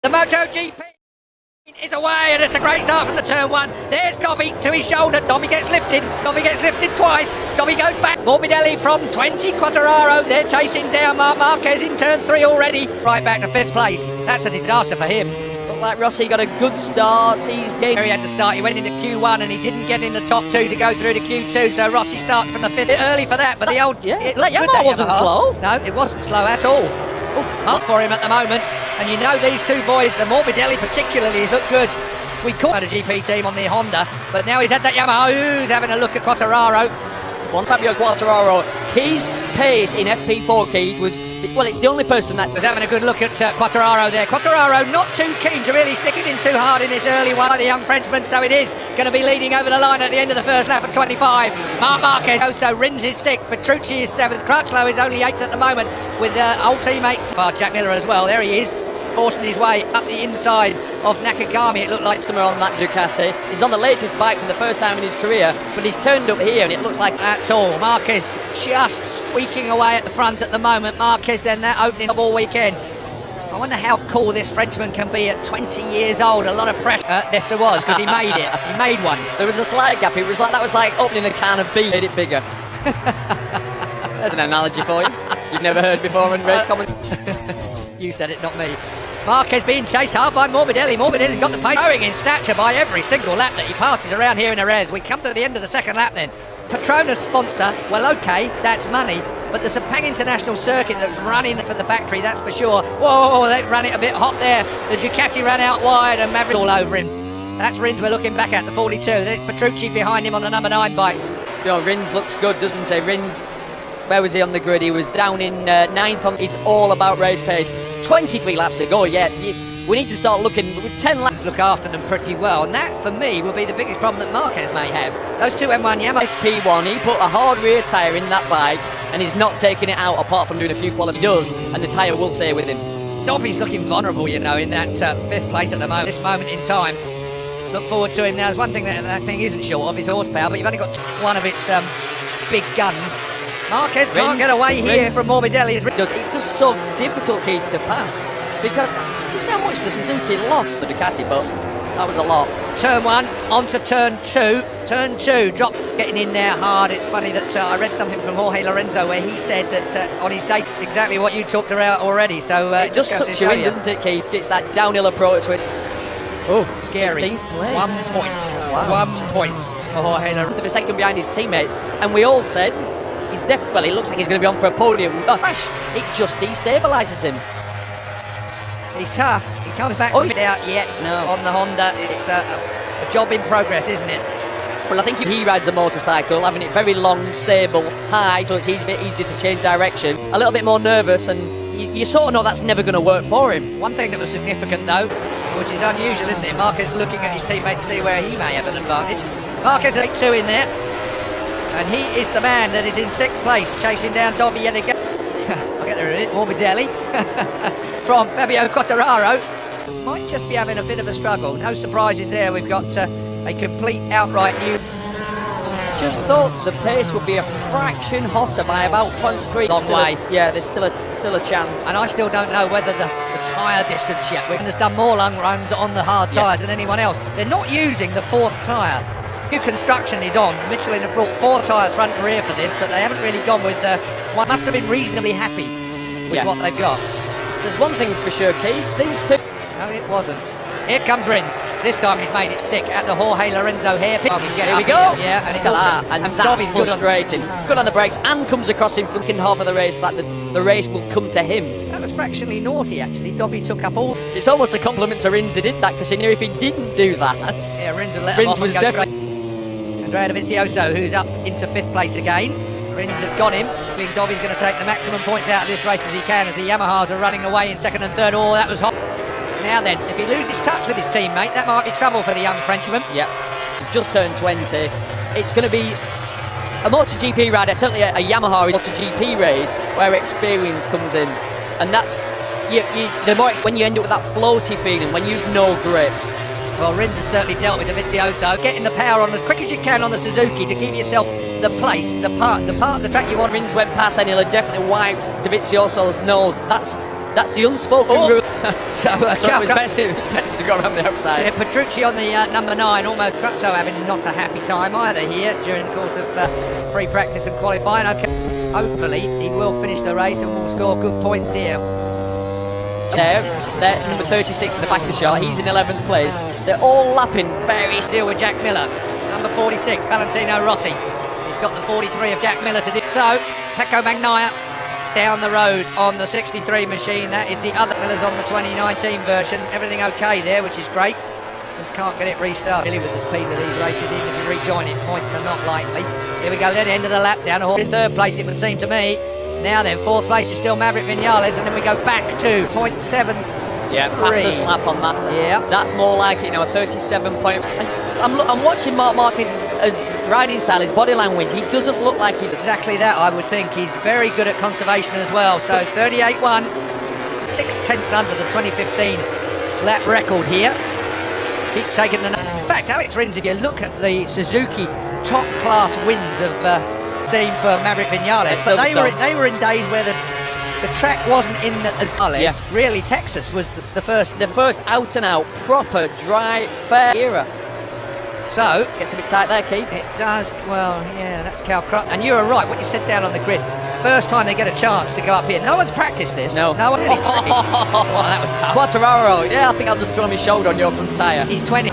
The Moto Gp is away, and it's a great start from the turn one. There's Dobby to his shoulder. Dobby gets lifted. Dobby gets lifted twice. Dobby goes back. Morbidelli from 20. Quattararo, they're chasing down Marquez in turn 3 already. Right back to 5th place. That's a disaster for him. Looked like Rossi got a good start. He had to start. He went into Q1 and he didn't get in the top 2 to go through to Q2. So Rossi starts from the 5th. Early for that, but the old Yamaha wasn't slow. No, it wasn't slow at all. Up for him at the moment, and you know these two boys, the Morbidelli particularly, has looked good. We caught a GP team on the Honda, but now he's had that Yamaha. Who's having a look at Quattararo? One Fabio Quattararo, his pace in FP4 Keith was, well, it's the only person that was having a good look at Quattararo there. Quattararo not too keen to really stick it in too hard in this early one, the young Frenchman, so it is going to be leading over the line at the end of the first lap at 25. Marquez also Rins is 6th, Petrucci is 7th, Crutchlow is only 8th at the moment with old teammate Jack Miller as well. There he is, forcing his way up the inside of Nakagami. It looked like customer on that Ducati. He's on the latest bike for the first time in his career, but he's turned up here and it looks like at all. Marquez just squeaking away at the front at the moment. Marquez then that opening of all weekend. I wonder how cool this Frenchman can be at 20 years old. A lot of pressure. Yes, there was, because he made it. He made one. There was a slight gap. It was like that was like opening a can of beer. Made it bigger. There's an analogy for you. You've never heard before in race comment. You said it, not me. Marquez being chased hard by Morbidelli. Morbidelli's got the pace, growing in stature by every single lap that he passes around here in Jerez. We come to the end of the second lap then. Petronas sponsor, well, okay, that's money, but the Sepang International Circuit that's running for the factory, that's for sure. Whoa, they ran it a bit hot there. The Ducati ran out wide and Maverick all over him. That's Rins we're looking back at, the 42. There's Petrucci behind him on the number 9 bike. You know, Rins looks good, doesn't he? Rins, where was he on the grid? He was down in 9th. It's all about race pace. 23 laps to go, yeah. We need to start looking with 10 laps. Look after them pretty well, and that, for me, will be the biggest problem that Marquez may have. Those two M1 Yamaha. FP1, he put a hard rear tyre in that bike, and he's not taking it out apart from doing a few quality. He does, and the tyre will stay with him. Dobby's looking vulnerable, you know, in that 5th place at the moment. This moment in time. Look forward to him now. There's one thing that thing isn't short of, his horsepower, but you've only got one of its big guns. Marquez can't get away here from Morbidelli. It's just so difficult, Keith, to pass, because you see how much the Suzuki lost the Ducati, but that was a lot. Turn 1 onto turn 2. Turn 2, drop getting in there hard. It's funny that I read something from Jorge Lorenzo where he said that on his day exactly what you talked about already. So it just sucks you in, doesn't it, Keith? It's that downhill approach with. Oh, scary. 1 point. Wow. 1 point for Jorge Lorenzo. The second behind his teammate, and we all said. Well, it looks like he's going to be on for a podium. It just destabilises him. He's tough. He comes back from it out yet on the Honda. It's a job in progress, isn't it? Well, I think if he rides a motorcycle, having it very long, stable, high, so it's a bit easier to change direction, a little bit more nervous, and you sort of know that's never going to work for him. One thing that was significant, though, which is unusual, isn't it? Marquez looking at his teammate to see where he may have an advantage. Marquez 8-2 in there. And he is the man that is in 6th place, chasing down Dobby yet again. I'll get there in a minute. Morbidelli from Fabio Quattararo. Might just be having a bit of a struggle. No surprises there. We've got a complete outright new. Just thought the pace would be a fraction hotter by about 0.3. Long way. Yeah, there's still a chance. And I still don't know whether the tyre distance yet. Wigan has done more long runs on the hard tyres than anyone else. They're not using the 4th tyre. New construction is on. Michelin have brought 4 tyres front and rear for this, but they haven't really gone with one. Must have been reasonably happy with what they've got. There's one thing for sure, Keith. These two. No, it wasn't. Here comes Rins. This time he's made it stick at the Jorge Lorenzo hairpin. Here we go. Yeah, and it's and that's frustrating. Good on the brakes and comes across in front half of the race. That the race will come to him. That was fractionally naughty, actually. Dobby took up all. It's almost a compliment to Rins. He did that because he knew if he didn't do that, yeah, Rins would let him off and go straight. Andrea Dovizioso, who's up into 5th place again. Rins has got him. I think Dobby's going to take the maximum points out of this race as he can, as the Yamahas are running away in 2nd and 3rd. Oh, that was hot. Now then, if he loses touch with his teammate, that might be trouble for the young Frenchman. Yeah, just turned 20. It's going to be a MotoGP rider, certainly a Yamaha MotoGP race, where experience comes in. And that's, the more when you end up with that floaty feeling, when you've no grip. Well, Rins has certainly dealt with Dovizioso. Getting the power on as quick as you can on the Suzuki to give yourself the place, the part of the track you want. Rins went past and he'll have definitely wiped Dovizioso's nose. That's That's the unspoken rule. So, So it was better to go around the outside. Yeah, Petrucci on the number 9, almost so having not a happy time either here during the course of free practice and qualifying. Okay, hopefully he will finish the race and will score good points here. There, number 36 in the back of the shot. He's in 11th place. They're all lapping very still with Jack Miller. Number 46, Valentino Rossi. He's got the 43 of Jack Miller to do. So, Pecco Bagnaia down the road on the 63 machine. That is the other Millers on the 2019 version. Everything okay there, which is great. Just can't get it restarted. Really, with the speed of these races, even if you rejoin it, points are not likely. Here we go then, end of the lap down. In 3rd place, it would seem to me. Now then, 4th place is still Maverick Vinales, and then we go back to 0.7. Yeah, fastest lap on that. Yeah, that's more like a 37 point. I'm watching Marc Marquez's riding style, his body language. He doesn't look like he's exactly that. I would think he's very good at conservation as well. So 38.1, 6/10 under the 2015 lap record here. Keep taking the. In fact, Alex Rins, if you look at the Suzuki top class wins of theme for Maverick Vinales, but they were in days where the track wasn't in as really Texas was the first out and out proper dry fair era. So gets a bit tight there, Keith. It does. Well, yeah, that's Cal Crutch. And you were right what you said down on the grid. First time they get a chance to go up here. No one's practiced this. No one really. Oh, that was tough. Quartararo, yeah, I think I'll just throw his shoulder on your front tyre. He's 20.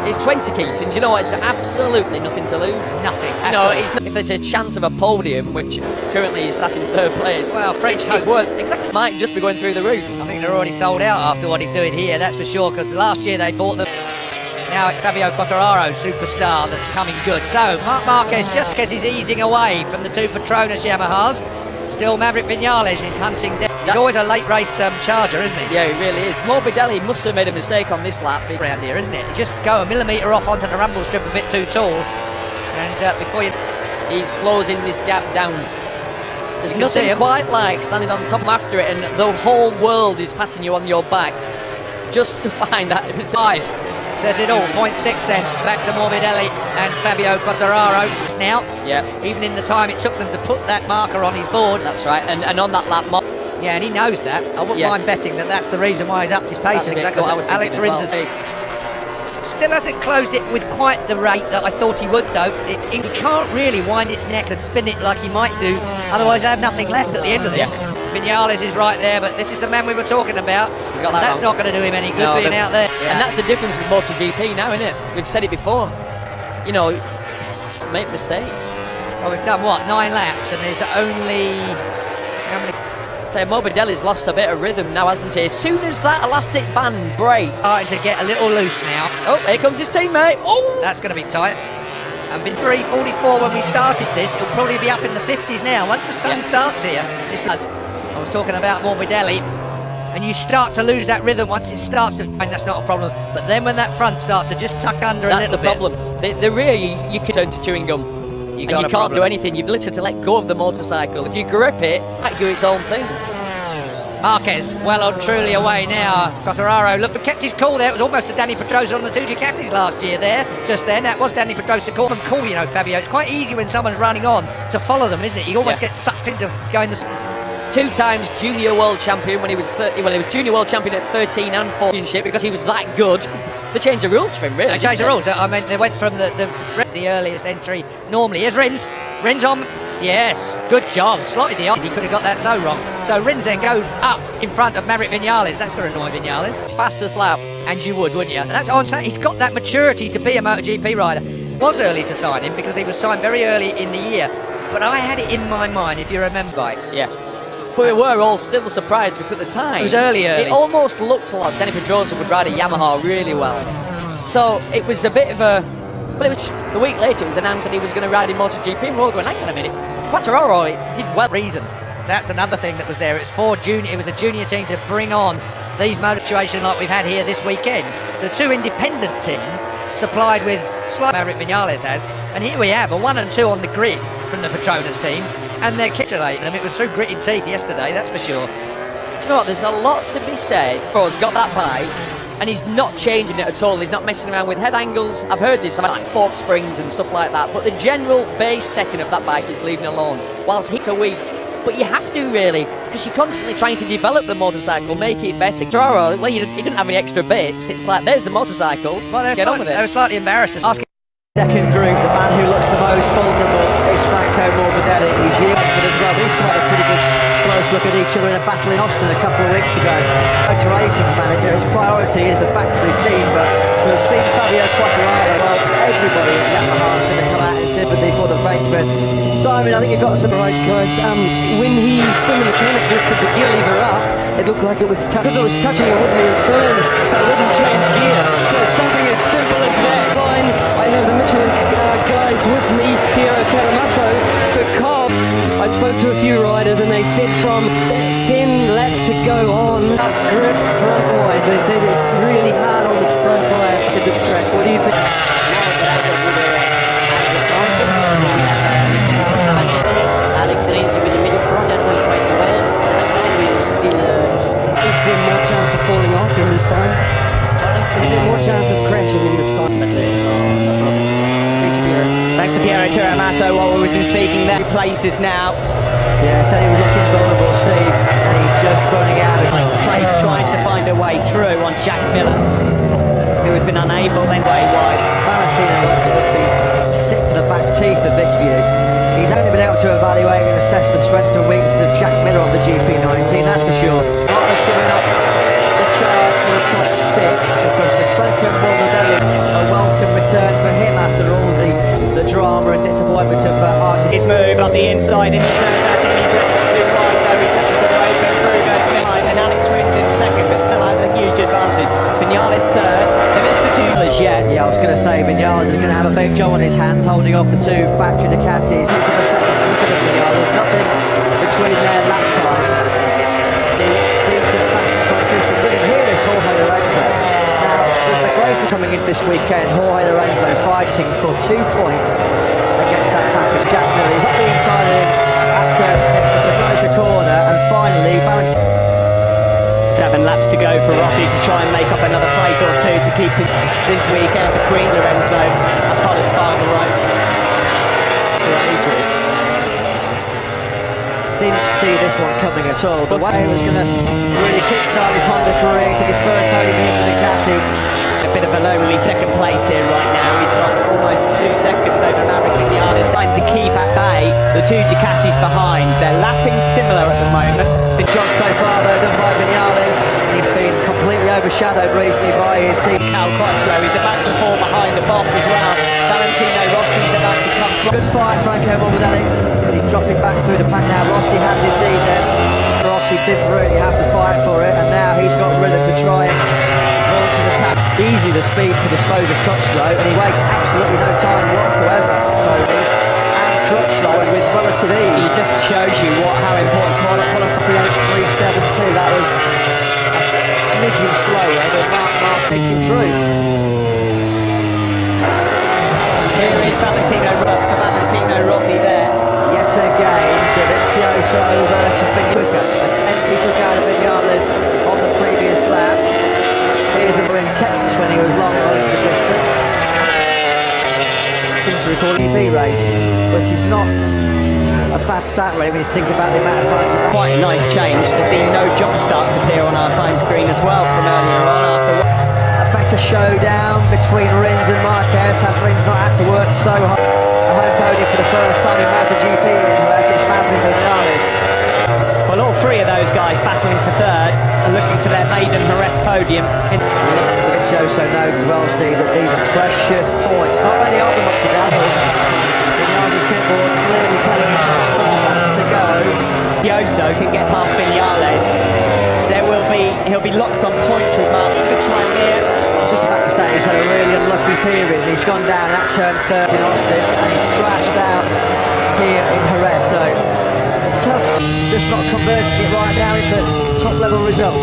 He's 20, Keith, and do you know what? It's got absolutely nothing to lose. Nothing. If there's a chance of a podium, which currently is sat in 3rd place, well, French hopes might just be going through the roof. I think they're already sold out after what he's doing here, that's for sure, because last year they bought them. Now it's Fabio Quartararo, superstar, that's coming good. So, Marc Marquez, just because he's easing away from the 2 Petronas Yamahas, still Maverick Vinales is hunting down. He's always a late race charger, isn't he? Yeah, he really is. Morbidelli must have made a mistake on this lap. Around here, isn't it? You just go a millimetre off onto the rumble strip a bit too tall, and before you... He's closing this gap down. There's nothing quite like standing on top after it and the whole world is patting you on your back just to find that. 5 says it all. 0.6 then. Back to Morbidelli and Fabio Quartararo now. Yeah. Even in the time it took them to put that marker on his board. That's right. And on that lap, yeah, and he knows that. I wouldn't mind betting that that's the reason why he's upped his pace a bit. Exactly what I was Alex Rins still hasn't closed it with quite the rate that I thought he would, though. He can't really wind its neck and spin it like he might do. Otherwise, they have nothing left at the end of this. Yeah. Vinales is right there, but this is the man we were talking about. That's not going to do him any good being out there. Yeah. And that's the difference with Moto GP now, isn't it? We've said it before. Make mistakes. Well, we've done what? 9 laps, and there's only how many? Morbidelli's lost a bit of rhythm now, hasn't he? As soon as that elastic band breaks, starting to get a little loose now. Oh, here comes his teammate. Oh, that's going to be tight. And been 3:44 when we started this. It'll probably be up in the 50s now. Once the sun starts here, I was talking about Morbidelli, and you start to lose that rhythm once it starts to, and that's not a problem. But then when that front starts to just tuck under a little bit, that's the problem. The rear, you can turn to chewing gum. You can't do anything. You've literally to let go of the motorcycle. If you grip it, it might do its own thing. Marquez well and truly away now. Quartararo kept his cool there. It was almost a Danny Pedrosa on the 2 Ducatis last year there. Just then, that was Danny Pedrosa cool. Fabio. It's quite easy when someone's running on to follow them, isn't it? You almost get sucked into going the... 2 times junior world champion when he was 30. Well, he was junior world champion at 13 and 14 because he was that good. They changed the rules for him, really. They changed the rules. I mean, they went from the earliest entry normally. Here's Rins. Rins on. Yes, good job. Slotted the eye. He could have got that so wrong. So Rins then goes up in front of Maverick Vinales. That's going to annoy Vinales. It's fastest lap. And you would, wouldn't you? That's what I'm saying. He's got that maturity to be a MotoGP rider. Was early to sign him because he was signed very early in the year. But I had it in my mind, if you remember. Yeah. But we were all still surprised because at the time... It was early. It almost looked like Danny Pedrosa would ride a Yamaha really well. So it was a bit of a... But it was the week later it was announced that he was going to ride in MotoGP. We're all going, hang on a minute. Quartararo did well. Reason. That's another thing that was there. It was a junior team to bring on these motor situations like we've had here this weekend. The 2 independent team supplied with slight Maverick Vinales has. And here we have a 1 and 2 on the grid from the Petronas team. And they're capitulating them. It was through gritted teeth yesterday, that's for sure. You know what, there's a lot to be said. He's got that bike, and he's not changing it at all. He's not messing around with head angles. I've heard this about like fork springs and stuff like that, but the general base setting of that bike is leaving alone. Whilst he's a week, but you have to really, because you're constantly trying to develop the motorcycle, make it better. Well, you didn't have any extra bits. It's like, there's the motorcycle, get on with it. They were slightly embarrassed. Asking Second group, the man who looks the most vulnerable is Franco Morbidelli. He's used for the club. These two had a pretty good close look at each other in a battle in Austin a couple of weeks ago. Motor Racing's manager, his priority is the factory team, but to have seen Fabio Quattararo, well, everybody at Yamaha is going to come out in sympathy for the Frenchman. Simon, I think you've got some right guys. When the mechanic lifted the gear lever up, it looked like it was because it was touching, it wouldn't return, so it wouldn't change gear. So something as simple as that. Fine, I have the Michelin guys with me here at Teramaso. The car, I spoke to a few riders and they said from 10 laps to go on, grip front wise, they said it's really hard on the front tire to this track. What do you think? Alex Rins with the middle front, they're doing quite well. Is there more chance of falling off in this time? Is there more chance of crashing in this time? Thanks to Piero Teramaso while we've been speaking there. Places now. Yeah, said he was looking vulnerable, Steve, and he's just running out of place, trying to find a way through on Jack Miller, who has been unable then way wide. Valentino must be sick to the back teeth of this view. He's only been able to evaluate and assess the strengths and weaknesses of Jack Miller on the GP19, that's for sure. Not has given up the charge for the top six because the Franco Morbidelli, a welcome return for him after all the drama and disappointment of Argentina. His move on the inside into turn 13, he's left it too wide though, he's left it away from Kruger behind, and Alex Rins in second but still has a huge advantage. Vinales third, there is the two yet. Yeah, I was going to say Vinales is going to have a big job on his hands holding off the two factory Ducatis. There's nothing between their lap times. Decent, fast and consistent. Didn't hear this Jorge Lorenzo. Now, with the greatest coming in this weekend, Jorge Lorenzo fighting for 2 points against that package. Jack Miller, he's up the inside of him at turn 6 at the closer corner, and finally, 7 laps to go for Rossi to try and make up another place or two to keep him this weekend between Lorenzo and Paul Espargaro for ages. Didn't see this one coming at all. The way he was going to really kickstart his Honda career to his first podium in the Ducati. A bit of a lonely second place here right now. He's got almost 2 seconds over Maverick Vinales. Trying to keep at bay the two Ducatis behind. They're lapping similar at the moment. The job so far though done by Vinales. He's been completely overshadowed recently by his team. Cal Quattro is about to fall behind the boss as well. Valentino Rossi is about to come. Good fight, Franco Morbidelli. He's dropped it back through the pack now. Rossi has indeed then. Rossi didn't really have to fight for it, and now he's got rid of the try and launch an attack. Easy the speed to dispose of Crutchlow, and he wastes absolutely no time whatsoever. So and Crutchlow with relative ease. He just shows you how important qualifying 8.372. That was a smidgen slower than Mark taking through. Here is Valentino Rossi there. Yet again, Dovizioso versus Quicker. A tenth he took out of Vinales on the previous lap. Here's him in Texas when he was long running the distance. Seems to recall an EV race, which is not a bad stat really when you think about the amount of times. Quite a nice change to see no jump starts appear on our time screen as well from earlier on. After a better showdown between Rins and Marquez. Has Rins not had to work so hard? A home podium for the first time in Moto Gp it's Maverick Vinales. Well, all three of those guys battling for third and looking for their maiden Jerez podium. Dovizioso knows as well, Steve, that these are precious points. Not many of them up to Davos. Vinales' pitboard clearly telling him to go. Dovizioso can get past Vinales. He'll be locked on points with Mark. Good try here. I'm just about to say he's had a really unlucky period. He's gone down that turn 30 in Austin and he's crashed out here in Jerez. So tough, just not converting it right now into top level results.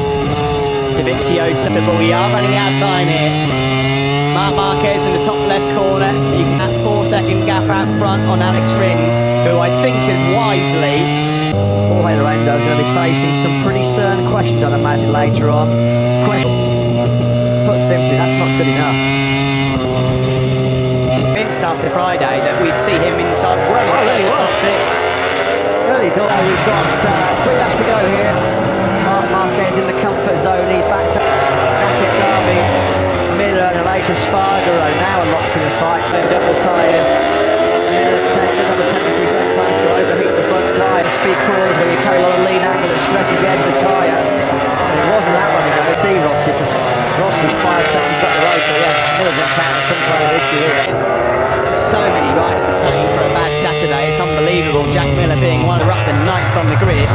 Dovizioso, but we are running out of time here. Marc Marquez in the top left corner. You can have 4-second gap out front on Alex Rins, who I think has wisely. Jorge Lorenzo is going to be facing some pretty stern questions, I'd imagine, later on. Put simply, that's not good enough. Convinced after Friday that we'd see him inside well inside the top 6. Early door. We've got 3 laps to go here. Marquez in the comfort zone. He's back at Derby. Miller and Elijah Spargaro now are locked in the fight. Double tyres. Miller takes another 10 seconds to overheat the front tyre. Speed corners where you carry a lot of lean angle that stresses the edge of the tyre. And it wasn't that long ago. See Rossi, because Rossi's 5 seconds up the road. So yeah, Miller's encountered some kind of issue here. So many riders are paying for a bad Saturday. It's unbelievable. Jack Miller being one of the ninth on the grid.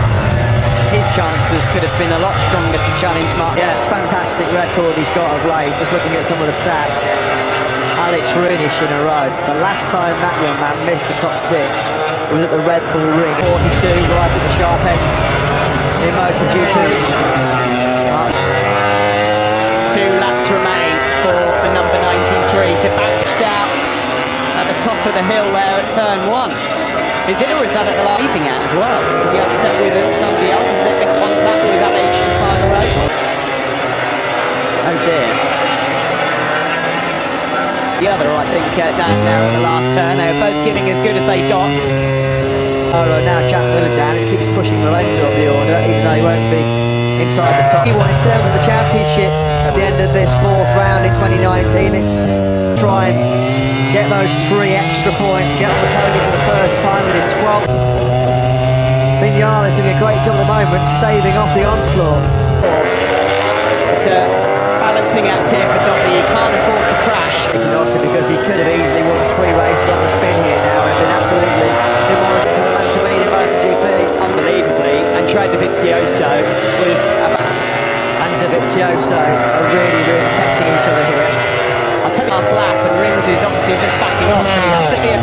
His chances could have been a lot stronger to challenge Mark. Yeah, fantastic record he's got of late. Just looking at some of the stats. Alex Rinish in a row. The last time that young man missed the top 6 was at the Red Bull Ring. 42 right at the sharp end in Moto Gp. 2 laps remain for the number 93 to back out at the top of the hill there at turn 1. Is it, or is that at the leaping at as well? Is he upset with somebody else? Is it in contact with Alex Spargaro? Oh dear. The other, I think, down there at the last turn. They were both giving as good as they got. Now Jack Miller down. He keeps pushing Lorenzo up the order, even though he won't be inside the top. He won in terms of the championship at the end of this 4th round in 2019. It's try and get those 3 extra points, get on the podium for the first time with his 12th. Vignales is doing a great job at the moment, staving off the onslaught. It's a balancing act here for Dobby. He can't afford to crash. Because he could have easily won 3 races on the spin here now and been absolutely demolished to the man to beat in MotoGP. Unbelievably, and Tre Dovizioso was... and Dovizioso are really testing each other here. I'll tell you last lap, and Rins is obviously just backing off, but he has to be a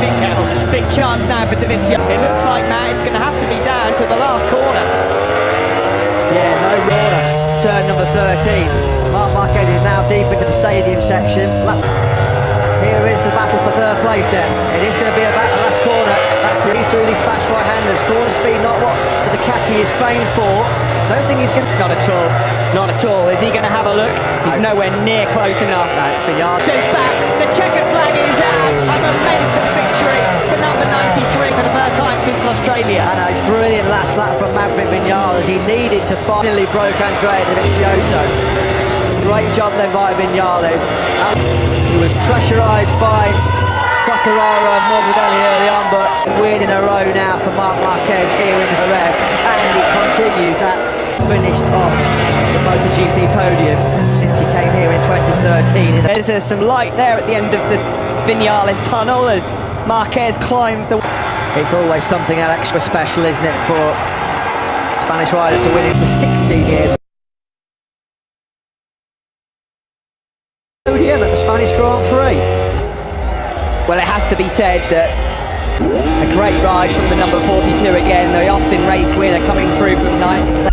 big chance now for Dovizioso. It looks like, Matt, it's going to have to be down to the last corner. Yeah, no corner. Turn number 13. Marc Marquez is now deep into the stadium section. Here is the battle for 3rd place then. It is going to be about the last corner. That's through these fast right-handers. Corner speed, not what the Ducati is famed for. Don't think he's going to... Not at all. Not at all. Is he going to have a look? He's nowhere near close enough. Says back. The checkered flag is out. A momentous victory for number 93 for the first time since Australia. And a brilliant last lap from Maverick Viñales. He needed to finally broke Andrea Dovizioso. Great job then by Viñales. He was pressurised by Quartararo and Morbidelli early on, but win in a row now for Marc Marquez here in Jerez, and he continues that finished off the MotoGP podium since he came here in 2013. There's some light there at the end of the Viñales tunnel as Marquez climbs the... It's always something extra special, isn't it, for Spanish rider to win it for 16 years. Podium at the Spanish Grand Prix. Well, it has to be said that a great ride from the number 42 again, the Austin race winner coming through from 9th.